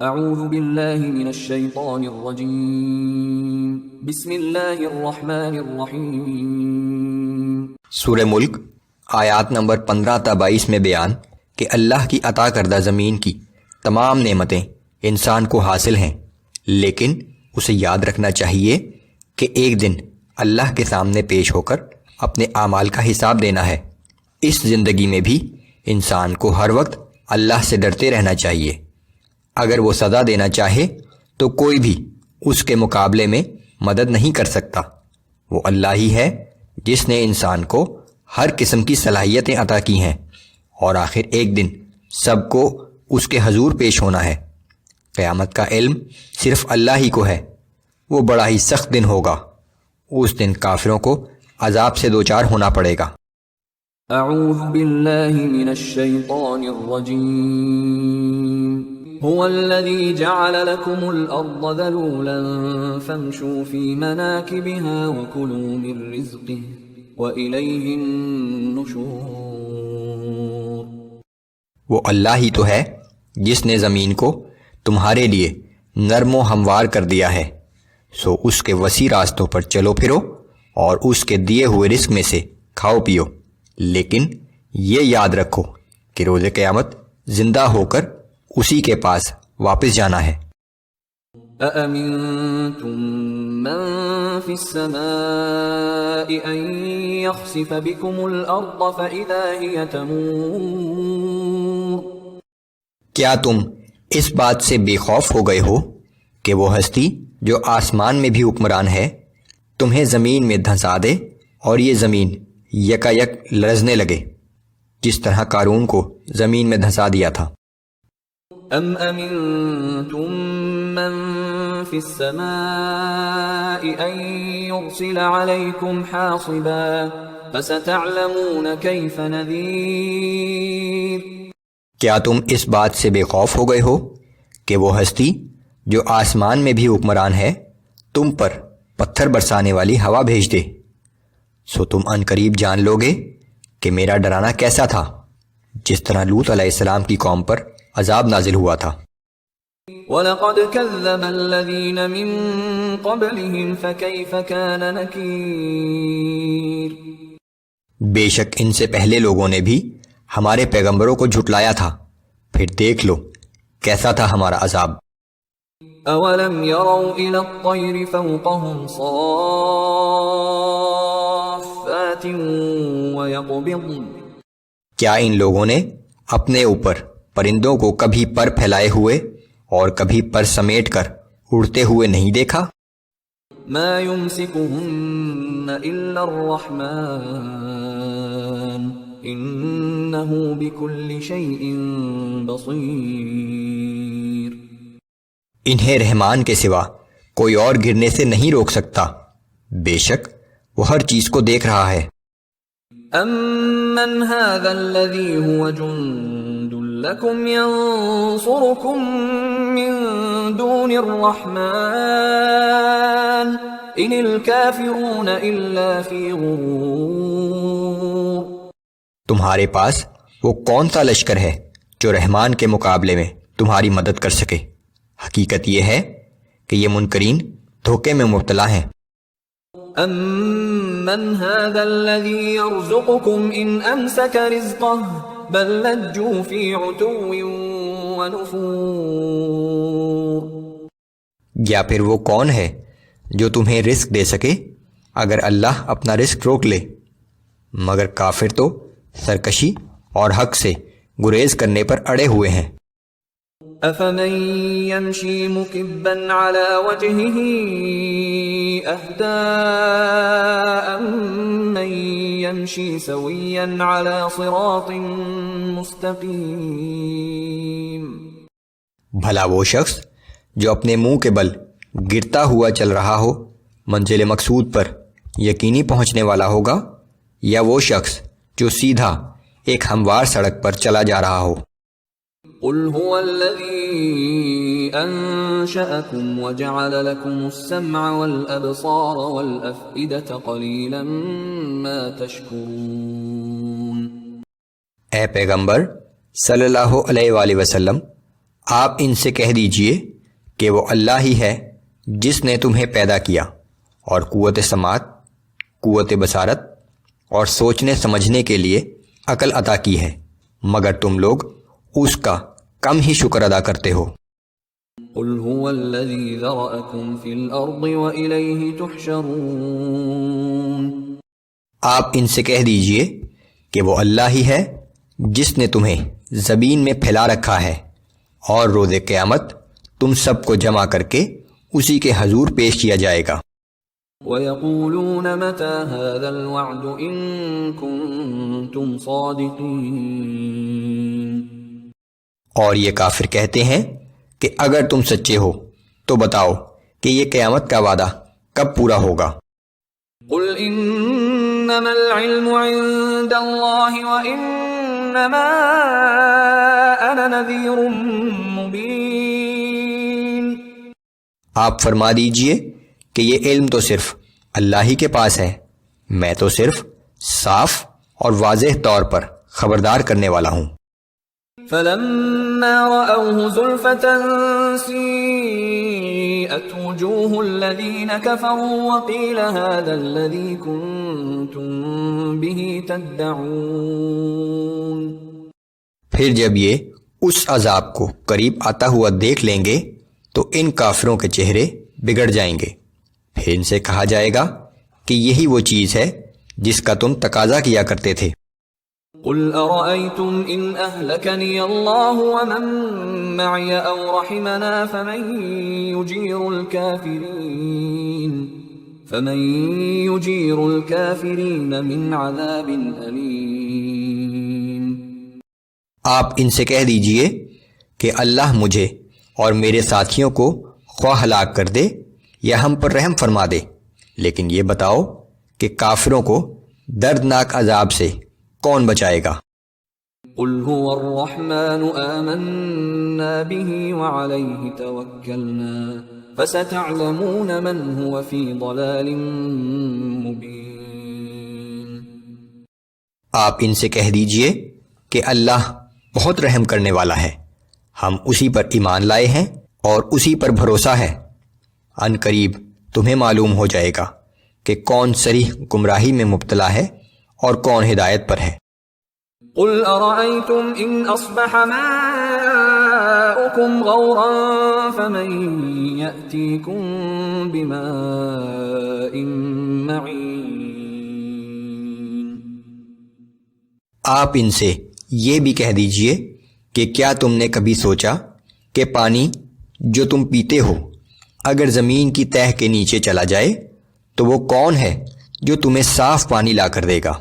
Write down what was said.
اعوذ باللہ من الشیطان الرجیم بسم اللہ الرحمن الرحیم۔ سورہ ملک آیات نمبر 15 تا 22 میں بیان کہ اللہ کی عطا کردہ زمین کی تمام نعمتیں انسان کو حاصل ہیں، لیکن اسے یاد رکھنا چاہیے کہ ایک دن اللہ کے سامنے پیش ہو کر اپنے اعمال کا حساب دینا ہے۔ اس زندگی میں بھی انسان کو ہر وقت اللہ سے ڈرتے رہنا چاہیے۔ اگر وہ سزا دینا چاہے تو کوئی بھی اس کے مقابلے میں مدد نہیں کر سکتا۔ وہ اللہ ہی ہے جس نے انسان کو ہر قسم کی صلاحیتیں عطا کی ہیں، اور آخر ایک دن سب کو اس کے حضور پیش ہونا ہے۔ قیامت کا علم صرف اللہ ہی کو ہے۔ وہ بڑا ہی سخت دن ہوگا۔ اس دن کافروں کو عذاب سے دوچار ہونا پڑے گا۔ اعوذ باللہ من الشیطان الرجیم۔ هو الذي جعل لكم الأرض ذلولا فامشوا في مناكبها وكلوا من رزقه وإليه النشور۔ وہ اللہ ہی تو ہے جس نے زمین کو تمہارے لیے نرم و ہموار کر دیا ہے، سو اس کے وسیع راستوں پر چلو پھرو اور اس کے دیے ہوئے رزق میں سے کھاؤ پیو، لیکن یہ یاد رکھو کہ روز قیامت زندہ ہو کر اسی کے پاس واپس جانا ہے۔ أَأَمِنْتُمْ مَنْ فِي السَّمَاءِ أَنْ يَخْسِفَ بِكُمُ الْأَرْضَ فَإِذَا هِيَ تَمُورُ۔ کیا تم اس بات سے بے خوف ہو گئے ہو کہ وہ ہستی جو آسمان میں بھی حکمران ہے تمہیں زمین میں دھنسا دے اور یہ زمین یکا یک لرزنے لگے، جس طرح قارون کو زمین میں دھنسا دیا تھا۔ ام امنتم من في السماء ان يرسل عليكم حاصبا فستعلمون كيف نذير۔ کیا تم اس بات سے بے خوف ہو گئے ہو کہ وہ ہستی جو آسمان میں بھی حکمران ہے تم پر پتھر برسانے والی ہوا بھیج دے، سو تم عنقریب جان لوگے کہ میرا ڈرانا کیسا تھا، جس طرح لوط علیہ السلام کی قوم پر عذاب نازل ہوا تھا۔ وَلَقَدْ كَذَّبَ الَّذِينَ مِن قَبْلِهِمْ فَكَيْفَ كَانَ نَكِيرٌ۔ بے شک ان سے پہلے لوگوں نے بھی ہمارے پیغمبروں کو جھٹلایا تھا، پھر دیکھ لو کیسا تھا ہمارا عذاب۔ أَوَلَمْ يَرَوْا إِلَى الطَّيْرِ فَوْقَهُمْ صَافَّاتٍ وَيَقْبِضْنَ۔ کیا ان لوگوں نے اپنے اوپر پرندوں کو کبھی پر پھیلائے ہوئے اور کبھی پر سمیٹ کر اڑتے ہوئے نہیں دیکھا؟ ما يمسكهن الا الرحمن انه بكل شيء بصير۔ انہیں رحمان کے سوا کوئی اور گرنے سے نہیں روک سکتا، بے شک وہ ہر چیز کو دیکھ رہا ہے۔ امن هذا الذي هو جند لكم ينصركم من دون الرحمن ان الكافرون الا في غرور۔ تمہارے پاس وہ کون سا لشکر ہے جو رحمان کے مقابلے میں تمہاری مدد کر سکے؟ حقیقت یہ ہے کہ یہ منکرین دھوکے میں مبتلا ہیں۔ امن هذا الذي يرزقكم ان امسك رزقه بل لجوا في عتو ونفور۔ یا پھر وہ کون ہے جو تمہیں رزق دے سکے اگر اللہ اپنا رزق روک لے؟ مگر کافر تو سرکشی اور حق سے گریز کرنے پر اڑے ہوئے ہیں۔ افمن يمشي مكبا على وجهه اهدى من يمشي سويا على صراط مستقيم۔ بھلا وہ شخص جو اپنے منہ کے بل گرتا ہوا چل رہا ہو منزل مقصود پر یقینی پہنچنے والا ہوگا، یا وہ شخص جو سیدھا ایک ہموار سڑک پر چلا جا رہا ہو؟ قل هو الذي انشأكم وجعل لكم السمع والابصار والافئدة قليلا ما تشكرون۔ اے پیغمبر صلی اللہ علیہ وآلہ وسلم، آپ ان سے کہہ دیجئے کہ وہ اللہ ہی ہے جس نے تمہیں پیدا کیا اور قوت سماعت، قوت بصارت اور سوچنے سمجھنے کے لیے عقل عطا کی ہے، مگر تم لوگ اس کا کم ہی شکر ادا کرتے ہو۔ قل هو الذي ذرأكم في الأرض وإليه تحشرون۔ آپ ان سے کہہ دیجئے کہ وہ اللہ ہی ہے جس نے تمہیں زمین میں پھیلا رکھا ہے اور روز قیامت تم سب کو جمع کر کے اسی کے حضور پیش کیا جائے گا۔ وَيَقُولُونَ مَتَى هَذَا الْوَعْدُ إِن كُنتُمْ صَادِقِينَ۔ اور یہ کافر کہتے ہیں کہ اگر تم سچے ہو تو بتاؤ کہ یہ قیامت کا وعدہ کب پورا ہوگا۔ قُلْ إِنَّمَا الْعِلْمُ عِندَ اللَّهِ وَإِنَّمَا أَنَا نَذِيرٌ مُبِينٌ۔ آپ فرما دیجئے کہ یہ علم تو صرف اللہ ہی کے پاس ہے، میں تو صرف صاف اور واضح طور پر خبردار کرنے والا ہوں۔ فَلَمَّا رَأَوْهُ زُلْفَةً سِيئَتْ وُجُوهُ الَّذِينَ كَفَرُوا وَقِيلَ هَذَا الَّذِي كُنتُم بِهِ تَدَّعُونَ۔ پھر جب یہ اس عذاب کو قریب آتا ہوا دیکھ لیں گے تو ان کافروں کے چہرے بگڑ جائیں گے، پھر ان سے کہا جائے گا کہ یہی وہ چیز ہے جس کا تم تقاضا کیا کرتے تھے۔ قُلْ أَرَأَيْتُمْ إِنْ أَهْلَكَنِيَ اللَّهُ وَمَن مَّعِيَ أَوْ رَحِمَنَا فَمَن يُجِيرُ الْكَافِرِينَ مِنْ عَذَابٍ أَلِيمٍ۔ آپ ان سے کہہ دیجئے کہ اللہ مجھے اور میرے ساتھیوں کو خواہ ہلاک کر دے یا ہم پر رحم فرما دے، لیکن یہ بتاؤ کہ کافروں کو دردناک عذاب سے کون بچائے گا؟ قُلْ هُوَ الرَّحْمَنُ آمَنَّا بِهِ وَعَلَيْهِ تَوَكَّلْنَا فَسَتَعْلَمُونَ مَنْ هُوَ فِي ضَلَالٍ مُبِينٍ۔ آپ ان سے کہہ دیجئے کہ اللہ بہت رحم کرنے والا ہے، ہم اسی پر ایمان لائے ہیں اور اسی پر بھروسہ ہے، ان قریب تمہیں معلوم ہو جائے گا کہ کون صریح گمراہی میں مبتلا ہے اور کون ہدایت پر ہے۔ قُلْ أَرَأَيْتُمْ إِنْ أَصْبَحَ مَاؤُكُمْ غَوْرًا فَمَنْ يَأْتِيكُمْ بِمَاءٍ مَّعِينٍ۔ آپ ان سے یہ بھی کہہ دیجئے کہ کیا تم نے کبھی سوچا کہ پانی جو تم پیتے ہو اگر زمین کی تہہ کے نیچے چلا جائے تو وہ کون ہے جو تمہیں صاف پانی لا کر دے گا؟